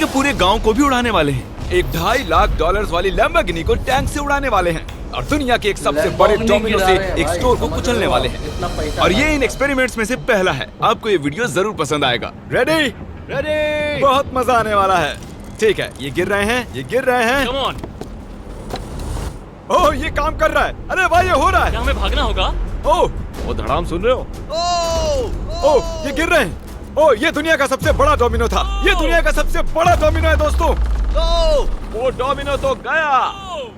के पूरे गांव को भी उड़ाने वाले हैं। एक $2.5 लाख वाली लैम्बोर्गिनी को टैंक से उड़ाने वाले हैं और दुनिया के एक सबसे बड़े डोमिनो से एक स्टोर को कुचलने वाले हैं। और ये इन एक्सपेरिमेंट्स में से पहला है। आपको ये वीडियो जरूर पसंद आएगा। रेडी? रेडी? बहुत मजा आने वाला है। ठीक है, ये गिर रहे हैं, ये गिर रहे हैं। Come on. ओह, ये काम कर रहा है। अरे भाई, ये हो रहा है। क्या हमें भागना होगा? ओह, वो धड़ाम सुन रहे हो? ओह, ये गिर रहे हैं। ओह, ये दुनिया का सबसे बड़ा डोमिनो था। ये दुनिया का सबसे बड़ा डोमिनो है दोस्तों। वो डोमिनो तो गया।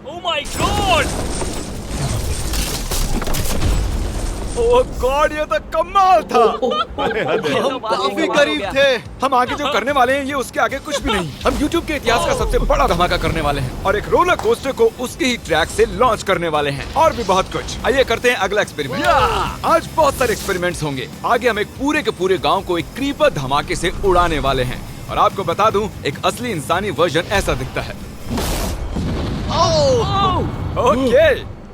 Oh my God! Oh God, ये तो कमाल था। हम काफी करीब थे। हम आगे जो करने वाले हैं ये उसके आगे कुछ भी नहीं। हम YouTube के इतिहास का सबसे बड़ा धमाका करने वाले हैं और एक रोलर कोस्टर को उसके ही ट्रैक से लॉन्च करने वाले हैं और भी बहुत कुछ। आइए करते हैं अगला एक्सपेरिमेंट। आज बहुत सारे एक्सपेरिमेंट्स होंगे। आगे हम एक पूरे के पूरे गांव को एक क्रीपर धमाके से उड़ाने वाले हैं और आपको बता दूं, एक असली इंसानी वर्जन ऐसा दिखता है। ओके,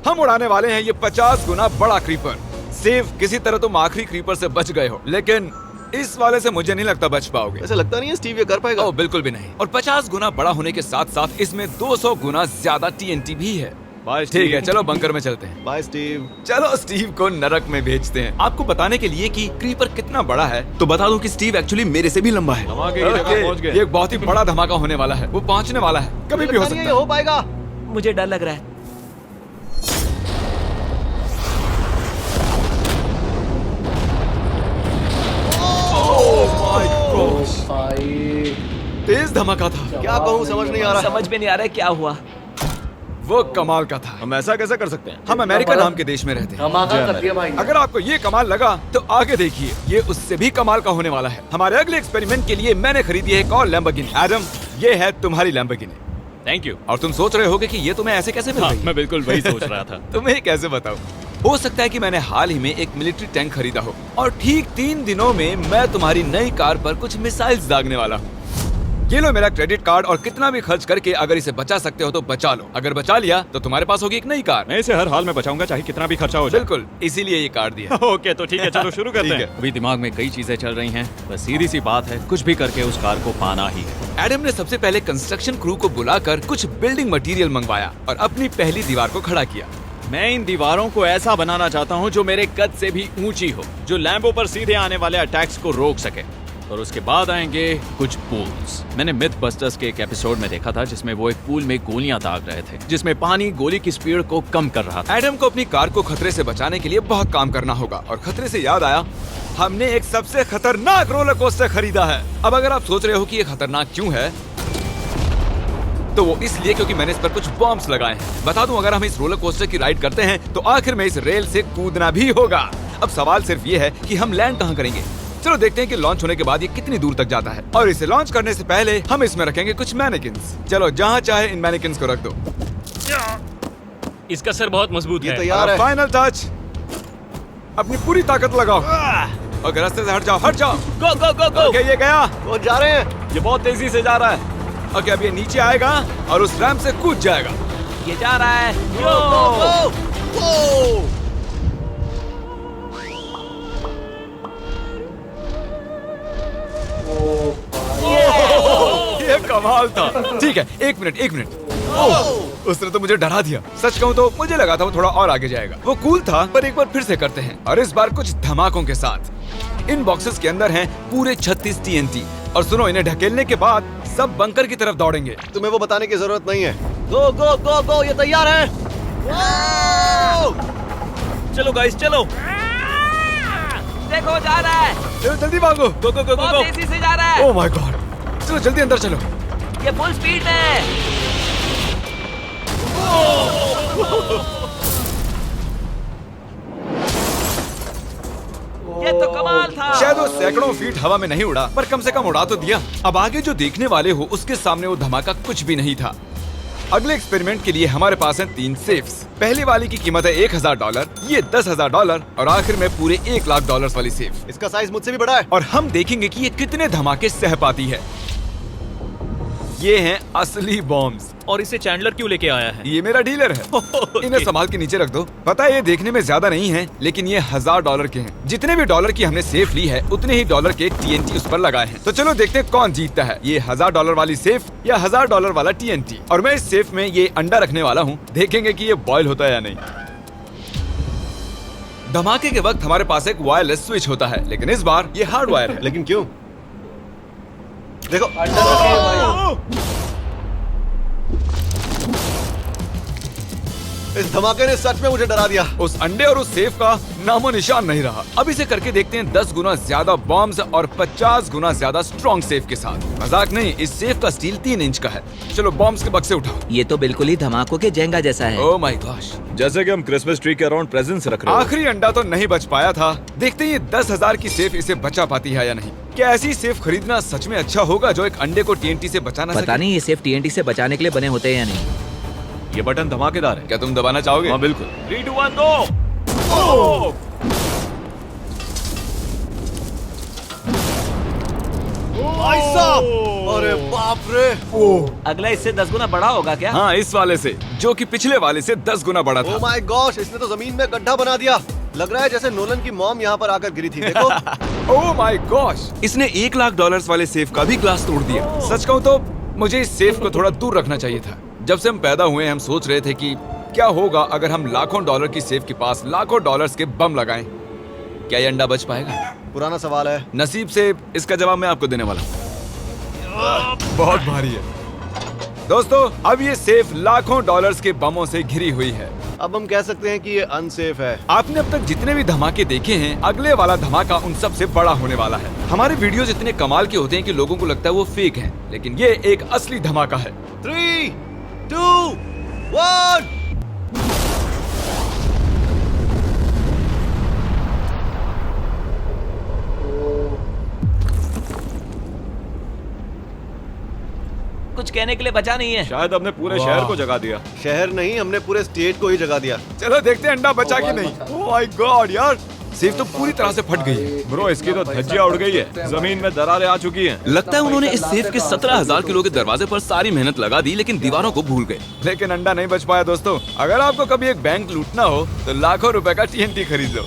हम उड़ाने वाले हैं ये 50 गुना बड़ा क्रीपर। सेव, किसी तरह तुम आखिरी क्रीपर से बच गए हो, लेकिन इस वाले से मुझे नहीं लगता बच पाओगे। ऐसा लगता नहीं है स्टीव ये कर पाएगा। ओह बिल्कुल भी नहीं। और 50 गुना बड़ा होने के साथ साथ इसमें 200 गुना ज्यादा TNT भी है। बाय ठीक है, चलो बंकर में चलते हैं। Bye Steve. चलो स्टीव को नरक में भेजते हैं। आपको बताने के लिए कि क्रीपर कितना बड़ा है, तो बता दूं कि स्टीव एक्चुअली मेरे से भी लंबा है। धमाके की जगह पहुंच गए। ये एक बहुत ही बड़ा धमाका होने वाला है। वो पहुंचने वाला है, कभी भी हो सकता है। हो पाएगा। मुझे डर लग रहा है। तेज धमाका था। क्या कहूँ समझ नहीं आ रहा। समझ में नहीं आ रहा है क्या हुआ। वो कमाल का था। हम ऐसा कैसे कर सकते हैं? हम अमेरिका नाम के देश में रहते हैं। धमाका कर दिया भाई। अगर आपको ये कमाल लगा तो आगे देखिए, ये उससे भी कमाल का होने वाला है। हमारे अगले एक्सपेरिमेंट के लिए मैंने खरीदी है एक और लैम्बोर्गिनी। एडम, ये है तुम्हारी लैम्बोर्गिनी। Thank you. और तुम सोच रहे होगे कि ये तुम्हें ऐसे कैसे मिल हाँ, गई? मैं बिल्कुल वही सोच रहा था। तुम्हें कैसे बताऊं? हो सकता है कि मैंने हाल ही में एक मिलिट्री टैंक खरीदा हो और ठीक 3 दिनों में मैं तुम्हारी नई कार पर कुछ मिसाइल्स दागने वाला हूँ। ये लो मेरा क्रेडिट कार्ड और कितना भी खर्च करके अगर इसे बचा सकते हो तो बचा लो। अगर बचा लिया तो तुम्हारे पास होगी एक नई कार। मैं इसे हर हाल में बचाऊंगा, चाहे कितना भी खर्चा हो जाए। बिल्कुल, इसीलिए ये कार्ड दिया। ओके, तो ठीक है, चलो शुरू करते ठीक हैं। है। अभी दिमाग में कई चीजें चल रही हैं, बस सीधी सी बात है, कुछ भी करके उस कार को पाना ही है। एडम ने सबसे पहले कंस्ट्रक्शन क्रू को बुलाकर कुछ बिल्डिंग मटेरियल मंगवाया और अपनी पहली दीवार को खड़ा किया। मैं इन दीवारों को ऐसा बनाना चाहता हूँ जो मेरे कद से भी ऊंची हो, जो लैम्बो पर सीधे आने वाले अटैक्स को रोक सके। और उसके बाद आएंगे कुछ पूल्स। मैंने मिथ बस्टर्स के एक एपिसोड में देखा था जिसमें वो एक पूल में गोलियां दाग रहे थे, जिसमें पानी गोली की स्पीड को कम कर रहा था। एडम को अपनी कार को खतरे से बचाने के लिए बहुत काम करना होगा और खतरे से याद आया, हमने एक सबसे खतरनाक रोलर कोस्टर खरीदा है। अब अगर आप सोच रहे हो कि ये खतरनाक क्यों है, तो वो इसलिए क्योंकि मैंने इस पर कुछ बॉम्ब्स लगाए हैं। बता दूं, अगर हम इस रोलर कोस्टर की राइड करते हैं तो आखिर में इस रेल से कूदना भी होगा। अब सवाल सिर्फ ये है कि हम लैंड कहाँ करेंगे। चलो देखते हैं कि लॉन्च होने के बाद ये कितनी दूर तक जाता है। और इसे लॉन्च करने से पहले हम इसमें रखेंगे कुछ मैनिकिन्स। चलो जहाँ चाहे इन मैनिकिन्स को रख दो। इसका सर बहुत मजबूत ये है। तैयार है। फाइनल टच, अपनी पूरी ताकत लगाओ। ओके, रास्ते से हट जाओ, हट जाओ। गो गो गो गो। ओके, ये गया। वो जा रहे हैं। ये बहुत तेजी से जा रहा है। ओके, अब ये नीचे आएगा और उस रैंप से कूद जाएगा। ये जा रहा है। ये कमाल था। ठीक है, एक मिनट। ओह, उसने तो मुझे डरा दिया। सच कहूँ तो मुझे लगा था वो थोड़ा और आगे जाएगा। वो कूल था, पर एक बार फिर से करते हैं और इस बार कुछ धमाकों के साथ। इन बॉक्सेस के अंदर हैं पूरे 36 TNT। और सुनो, इन्हें ढकेलने के बाद सब बंकर की तरफ दौड़ेंगे। तुम्हें वो बताने की जरूरत नहीं है। गो गो गो गो, ये तैयार है। चलो गाइस, चलो। देखो जा रहा है। चलो जल्दी भागो। गो गो गो गो बहुत गो। तेजी से जा रहा है। ओह माय गॉड, चलो जल्दी अंदर चलो। ये फुल स्पीड है। ये तो कमाल था। शायद वो सैकड़ों फीट हवा में नहीं उड़ा, पर कम से कम उड़ा तो दिया। अब आगे जो देखने वाले हो उसके सामने वो धमाका कुछ भी नहीं था। अगले एक्सपेरिमेंट के लिए हमारे पास हैं 3 सेफ्स। पहली वाली की कीमत है $1000, ये $10,000 और आखिर में पूरे $1 लाख वाली सेफ। इसका साइज मुझसे भी बड़ा है। और हम देखेंगे कि ये कितने धमाके सह पाती है। ये हैं असली बॉम्ब्स। और इसे चैंडलर क्यों लेके आया है? ये मेरा डीलर है। इन्हें संभाल के नीचे रख दो। पता है ये देखने में ज्यादा नहीं है, लेकिन ये $1000 के हैं। जितने भी डॉलर की हमने सेफ ली है, उतने ही डॉलर के TNT उस पर लगाए हैं। तो चलो देखते हैं कौन जीतता है, ये $1000 वाली सेफ या $1000 वाला TNT। और मैं इस सेफ में ये अंडा रखने वाला हूँ, देखेंगे कि ये बॉयल होता है या नहीं। धमाके के वक्त हमारे पास एक वायरलेस स्विच होता है, लेकिन इस बार ये हार्ड वायर है। लेकिन क्यों? देखो अंडा रखे हैं भाई। इस धमाके ने सच में मुझे डरा दिया। उस अंडे और उस सेफ का नामो निशान नहीं रहा। अब इसे करके देखते हैं 10 गुना ज्यादा बॉम्ब्स और 50 गुना ज्यादा स्ट्रॉन्ग सेफ के साथ। मजाक नहीं, इस सेफ का स्टील 3 इंच का है। चलो बॉम्ब्स के बक्से उठाओ। ये तो बिल्कुल ही धमाकों के जेंगा जैसा है। ओह माय गॉश, जैसे कि हम क्रिसमस ट्री के अराउंड प्रेजेंट्स रख रहे हैं। आखिरी अंडा तो नहीं बच पाया था। देखते हैं ये 10,000 की सेफ इसे बचा पाती है या नहीं। क्या ऐसी सेफ खरीदना सच में अच्छा होगा जो एक अंडे को TNT से बचा ना पता सके? नहीं ये सेफ TNT से बचाने के लिए बने होते हैं या नहीं। ये बटन धमाकेदार है। क्या तुम दबाना चाहोगे? हाँ बिल्कुल। 3, 2, 1 गो। भाई साहब, अरे बाप रे। अगला इससे 10 गुना बड़ा होगा क्या? हाँ, इस वाले से, जो कि पिछले वाले से 10 गुना बड़ा ओह था। माय गॉश, इसने तो जमीन में गड्ढा बना दिया। लग रहा है जैसे नोलन की मॉम यहाँ पर आकर गिरी थी। देखो। ओह माय गॉश, इसने $1,00,000 वाले सेफ का भी ग्लास तोड़ दिया। सच कहूँ तो मुझे इस सेफ को थोड़ा दूर रखना चाहिए था। जब से हम पैदा हुए हम सोच रहे थे कि क्या होगा अगर हम लाखों डॉलर की सेफ के पास लाखों डॉलर्स के बम लगाएं। क्या ये अंडा बच पाएगा? पुराना सवाल है। नसीब से इसका जवाब मैं आपको देने वाला हूँ। बहुत भारी है दोस्तों। अब ये सेफ लाखों डॉलर्स के बमों से घिरी हुई है। अब हम कह सकते हैं कि ये अनसेफ है। आपने अब तक जितने भी धमाके देखे हैं, अगले वाला धमाका उन सब से बड़ा होने वाला है। हमारे वीडियोस इतने कमाल के होते हैं कि लोगों को लगता है वो फेक हैं, लेकिन ये एक असली धमाका है। 3, 2, 1। कुछ कहने के लिए बचा नहीं है। शायद हमने पूरे शहर को जगा दिया। शहर नहीं, हमने पूरे स्टेट को ही जगा दिया। चलो देखते हैं अंडा बचा कि नहीं। ओह माय गॉड यार, सेफ तो पूरी तरह से फट गई है। ब्रो, इसकी तो धज्जियां उड़ गई है। जमीन में दरारें आ चुकी हैं। लगता है उन्होंने इस सेफ के 17,000 किलो के दरवाजे पर सारी मेहनत लगा दी, लेकिन दीवारों को भूल गए। लेकिन अंडा नहीं बच पाया दोस्तों। अगर आपको कभी एक बैंक लूटना हो तो लाखों रुपए का TNT खरीद लो।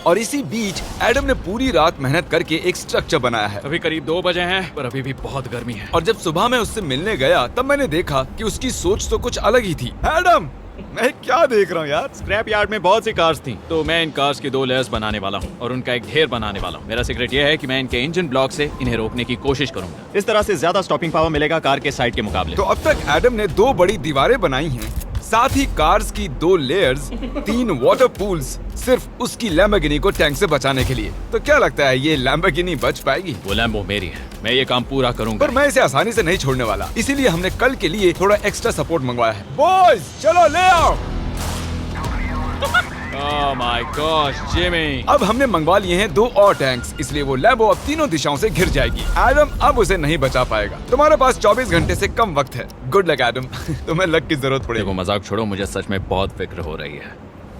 और इसी बीच एडम ने पूरी रात मेहनत करके एक स्ट्रक्चर बनाया है। अभी करीब 2 बजे हैं, पर अभी भी बहुत गर्मी है। और जब सुबह मैं उससे मिलने गया तब मैंने देखा कि उसकी सोच तो कुछ अलग ही थी। एडम, मैं क्या देख रहा हूँ यार? स्क्रैप यार्ड में बहुत सी कार्स थी, तो मैं इन कार्स की 2 लेयर्स बनाने वाला हूँ और उनका एक ढेर बनाने वाला हूँ। मेरा सीक्रेट ये है कि मैं इनके इंजन ब्लॉक से इन्हें रोकने की कोशिश करूंगा। इस तरह से ज्यादा स्टॉपिंग पावर मिलेगा कार के साइड के मुकाबले। तो अब तक एडम ने 2 बड़ी दीवारें बनाई हैं, साथ ही कार्स की 2 लेयर्स, 3 वाटर पूल्स, सिर्फ उसकी लैम्बोर्गिनी को टैंक से बचाने के लिए। तो क्या लगता है ये लैम्बोर्गिनी बच पाएगी? वो लैम्बो मेरी है, मैं ये काम पूरा करूंगा। पर मैं इसे आसानी से नहीं छोड़ने वाला, इसीलिए हमने कल के लिए थोड़ा एक्स्ट्रा सपोर्ट मंगवाया है। बॉयज चलो ले आओ। Oh my gosh Jimmy. अब हमने मंगवा लिए हैं 2 और टैंक्स, इसलिए वो लैम्बो अब तीनों दिशाओं से घिर जाएगी। एडम अब उसे नहीं बचा पाएगा। तुम्हारे पास 24 घंटे से कम वक्त है। Good luck Adam. तुम्हें लक की जरूरत पड़ेगी। देखो मजाक छोड़ो, मुझे सच में बहुत फिक्र हो रही है।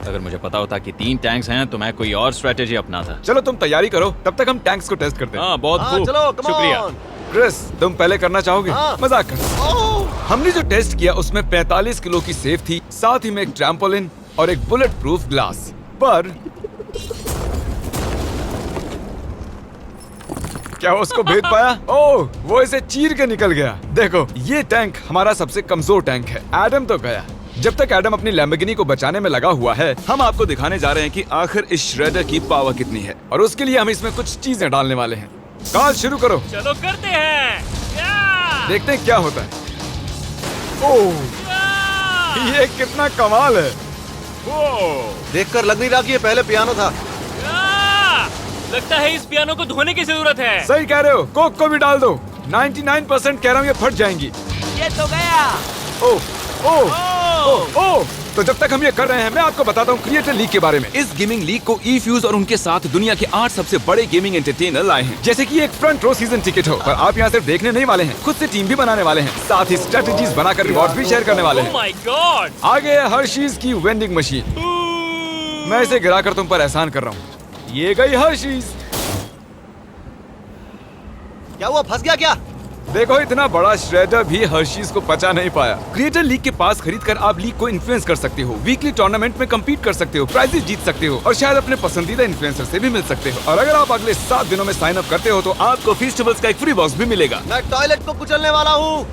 अगर मुझे पता होता कि 3 टैंक्स हैं तो मैं कोई और स्ट्रेटेजी अपनाता। चलो तुम तैयारी करो, तब तक हम टैंक्स को टेस्ट करते हैं। हाँ बहुत हाँ, खूब, चलो come शुक्रिया। on। क्रिस, तुम पहले करना चाहोगे? हाँ। मजाक कर। ओह, हमने जो टेस्ट किया उसमें 45 किलो की सेफ थी, साथ ही में एक ट्रैम्पोलिन और एक बुलेट प्रूफ ग्लास। पर क्या वो उसको भेद पाया? ओह, वो इसे चीर के निकल गया। देखो, ये टैंक हमारा सबसे कमजोर टैंक है। एडम तो गया। जब तक एडम अपनी लैम्बोर्गिनी को बचाने में लगा हुआ है, हम आपको दिखाने जा रहे हैं कि आखिर इस श्रेडर की पावर कितनी है, और उसके लिए हम इसमें कुछ चीजें डालने वाले हैं। कार्ल शुरू करो। चलो करते हैं। देखते हैं क्या होता है। ओह, ये कितना कमाल है। देखकर लग नहीं रहा कि ये पहले पियानो था। लगता है इस पियानो को धोने की जरूरत है। सही कह रहे हो, कोक को भी डाल दो। 99% कह रहा हूँ ये फट जाएंगी। ये तो गया। ओह ओह ओह ओह। तो जब तक हम ये कर रहे हैं, मैं आपको बताता हूँ क्रिएटर लीग के बारे में। इस गेमिंग लीग को E-Fuse और उनके साथ दुनिया के 8 सबसे बड़े गेमिंग एंटरटेनर लाए हैं। जैसे कि एक फ्रंट रो सीजन टिकट हो, पर आप यहाँ सिर्फ देखने नहीं वाले हैं, खुद से टीम भी बनाने वाले हैं, साथ ही स्ट्रेटेजीज बनाकर रिवॉर्ड भी शेयर करने वाले हैं। My God. आगे है हर्शीज की वेंडिंग मशीन। मैं इसे गिराकर तुम पर एहसान कर रहा हूँ। ये गई हर्शीज। क्या हुआ, फंस गया क्या? देखो इतना बड़ा श्रेडर भी हर्शीज को पचा नहीं पाया। क्रिएटर लीग के पास खरीद कर आप लीग को इन्फ्लुएंस कर सकते हो, वीकली टूर्नामेंट में कम्पीट कर सकते हो, प्राइजेस जीत सकते हो और शायद अपने पसंदीदा इन्फ्लुएंसर से भी मिल सकते हो। और अगर आप अगले 7 दिनों में साइन अप करते हो तो आपको फेस्टिवल्स का एक फ्री बॉक्स भी मिलेगा। मैं टॉयलेट को कुचलने वाला हूँ।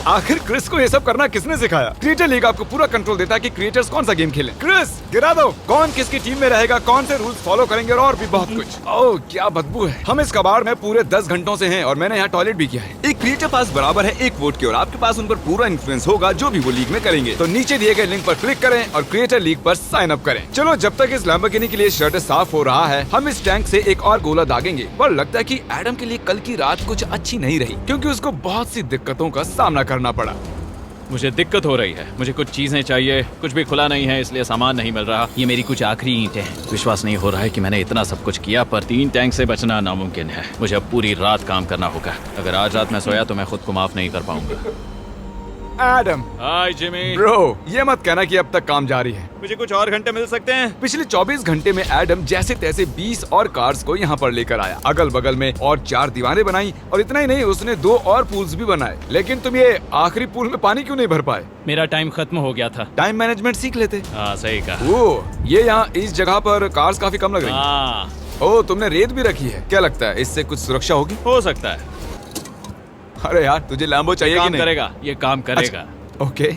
आखिर क्रिस को ये सब करना किसने सिखाया? क्रिएटर लीग आपको पूरा कंट्रोल देता है कि क्रिएटर्स कौन सा गेम खेलें। क्रिस गिरा दो, कौन किसकी टीम में रहेगा, कौन से रूल्स फॉलो करेंगे और भी बहुत कुछ। ओह क्या बदबू है। हम इस कबाड़ में पूरे 10 घंटों से हैं और मैंने यहाँ टॉयलेट भी किया है। एक क्रिएटर पास बराबर है एक वोट के और आपके पास उन पर पूरा इन्फ्लुएंस होगा जो भी वो लीग में करेंगे। तो नीचे दिए गए लिंक पर क्लिक करें और क्रिएटर लीग पर साइन अप करें। चलो जब तक इस लैम्बोर्गिनी के लिए शर्ट साफ हो रहा है, हम इस टैंक से एक और गोला दागेंगे। पर लगता है कि एडम के लिए कल की रात कुछ अच्छी नहीं रही क्योंकि उसको बहुत सी दिक्कतों का सामना करना पड़ा। मुझे दिक्कत हो रही है, मुझे कुछ चीजें चाहिए, कुछ भी खुला नहीं है इसलिए सामान नहीं मिल रहा। ये मेरी कुछ आखिरी ईंटें हैं। विश्वास नहीं हो रहा है कि मैंने इतना सब कुछ किया पर 3 टैंक से बचना नामुमकिन है। मुझे अब पूरी रात काम करना होगा। अगर आज रात में सोया तो मैं खुद को माफ नहीं कर पाऊंगा। एडम हाय जिमी। ब्रो, ये मत कहना कि अब तक काम जारी है। मुझे कुछ और घंटे मिल सकते हैं? पिछले 24 घंटे में एडम जैसे तैसे 20 और कार्स को यहाँ पर लेकर आया। अगल बगल में और 4 दीवारें बनाई और इतना ही नहीं उसने 2 और पूल्स भी बनाए। लेकिन तुम ये आखिरी पूल में पानी क्यों नहीं भर पाए? मेरा टाइम खत्म हो गया था। टाइम मैनेजमेंट सीख लेते। हाँ सही कहा। ओ, ये यहाँ इस जगह पर कार्स काफी कम लग रही हैं। हाँ ओ, तुमने रेत भी रखी है। क्या लगता है इससे कुछ सुरक्षा होगी? हो सकता है। अरे यार तुझे लैम्बो चाहिए कि काम नहीं? करेगा, ये काम करेगा। ओके,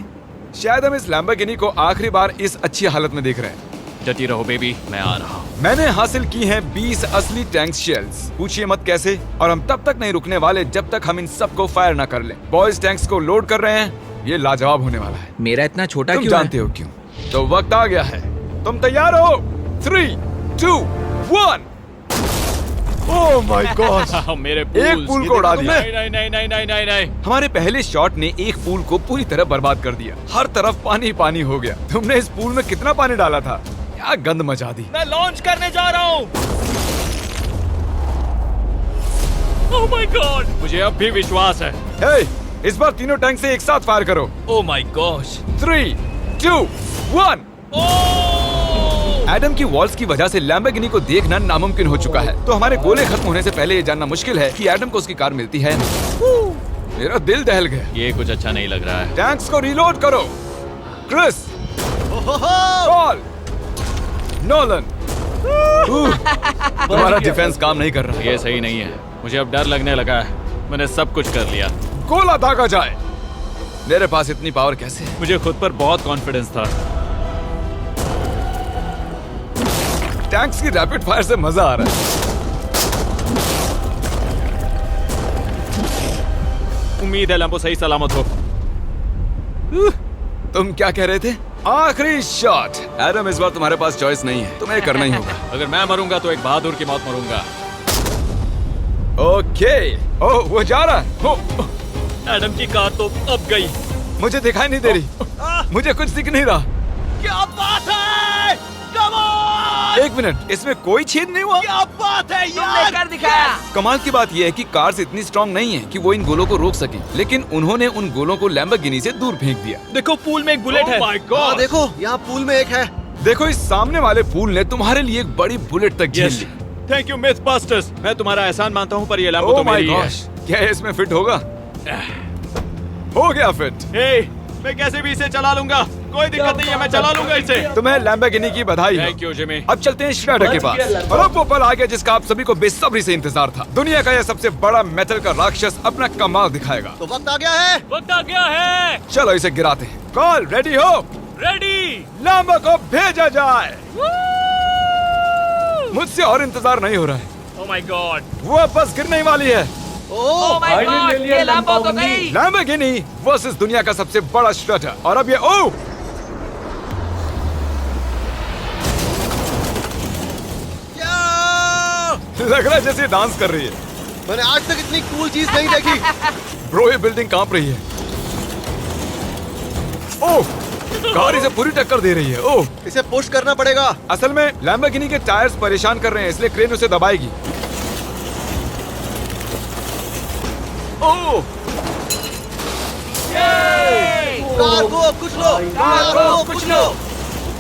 शायद हम इस लैम्बोर्गिनी को आखिरी बार इस अच्छी हालत में देख रहे हैं। डटी रहो बेबी, मैं आ रहा हूँ। मैंने हासिल की हैं 20 असली टैंक शेल्स। पूछिए मत कैसे, और हम तब तक नहीं रुकने वाले जब तक हम इन सबको फायर ना कर लें। बॉयज टैंक्स को लोड कर रहे हैं। ये लाजवाब होने वाला है। मेरा इतना छोटा तुम क्यों जानते हो क्यों? तो वक्त आ गया है। तुम तैयार हो? 3, 2, 1। ओह माय गॉड, मेरे एक पूल को उड़ा दिया। नहीं नहीं नहीं नहीं नहीं नहीं नहीं। हमारे पहले शॉट ने एक पूल को पूरी तरह बर्बाद कर दिया। हर तरफ पानी पानी हो गया। तुमने इस पूल में कितना पानी डाला था? क्या गंद मचा दी। मैं लॉन्च करने जा रहा हूँ। ओह माय गॉड, मुझे अब भी विश्वास है। हे, इस बार तीनों टैंक से एक साथ फायर करो। Oh my gosh. 3, 2, 1। एडम की वॉल्स की वजह से लैम्बोर्गिनी को देखना नामुमकिन हो चुका है। तो हमारे गोले खत्म होने से पहले ये जानना मुश्किल है कि एडम को उसकी कार मिलती है। मेरा दिल दहल गया। ये कुछ अच्छा नहीं लग रहा है। टैंक्स को रीलोड करो। Chris, Paul, Nolan. तुम्हारा डिफेंस काम नहीं कर रहा। ये सही नहीं है। मुझे अब डर लगने लगा है। मैंने सब कुछ कर लिया। गोला दागा जाए। मेरे पास इतनी पावर कैसे है? मुझे खुद पर बहुत कॉन्फिडेंस था। टैंक्स की रैपिड फायर से मजा आ रहा है। उम्मीद है लैम्बो सही सलामत हो। तुम क्या कह रहे थे? आखिरी शॉट। एडम, इस बार तुम्हारे पास चॉइस नहीं है, तुम्हें करना ही होगा। अगर मैं मरूंगा तो एक बहादुर की मौत मरूंगा। ओके। ओह, वो जा रहा है। ओह, एडम की कार तो अब गई। मुझे दिखाई नहीं दे रही। मुझे कुछ दिख नहीं रहा। क्या बात है? Come on! एक मिनट, इसमें कोई छेद नहीं हुआ। क्या बात है तुमने कर दिखाया। कमाल की बात यह है कि कार्स इतनी स्ट्रांग नहीं है कि वो इन गोलों को रोक सके, लेकिन उन्होंने उन गोलों को लैम्बोर्गिनी से दूर फेंक दिया। देखो पूल में एक बुलेट है। माय हाँ, गॉड। देखो यहाँ पूल में एक है। देखो, इस सामने वाले पूल ने तुम्हारे लिए एक बड़ी बुलेट तक झेल ली। Thank you myth busters. मैं तुम्हारा एहसान मानता हूँ पर ये लैम्बो ओह तो माय मेरी है। गॉश, क्या ये इसमें फिट होगा? हो गया फिट। हे, मैं कैसे भी इसे चला लूंगा। कोई दिक्कत नहीं है, मैं चला लूंगा इसे। तुम्हें लैम्बोर्गिनी की बधाई हो। Thank you Jimmy. अब चलते हैं श्रेडर के पास। और अब वो पल आ गया जिसका आप सभी को बेसब्री से इंतजार था। दुनिया का यह सबसे बड़ा मेटल का राक्षस अपना कमाल दिखाएगा। तो वक्त आ गया है। वक्त आ गया है। चलो इसे गिराते हैं। कॉल रेडी हो? रेडी। लैम्बो को भेजा जाए। मुझसे और इंतजार नहीं हो रहा है। Oh my God. वो अब बस गिरने ही वाली है। ओह माय गॉड, ये लैम्बो तो गई। लैम्बोर्गिनी वर्सेस दुनिया का सबसे बड़ा श्रेडर। और अब ये ओह, लग रहा है जैसे डांस कर रही है। मैंने आज तक इतनी कूल चीज नहीं देखी। ब्रो, ये बिल्डिंग कांप रही है। ओह, कार इसे पूरी टक्कर दे रही है। ओह, इसे पुश करना पड़ेगा। असल में लैम्बोर्गिनी के टायर्स परेशान कर रहे हैं, इसलिए क्रेन उसे दबाएगी। ओह, कार को कुछ लो, कार को कुछ लो।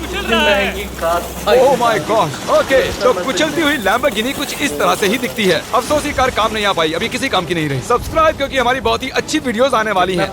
कुचल रहा है। Oh my God. ओके, तो कुचलती हुई लैम्बोर्गिनी कुछ इस तरह से ही दिखती है। अफसोस ये कार काम नहीं आ पाई, अभी किसी काम की नहीं रही। सब्सक्राइब, क्योंकि हमारी बहुत ही अच्छी वीडियोस आने वाली हैं।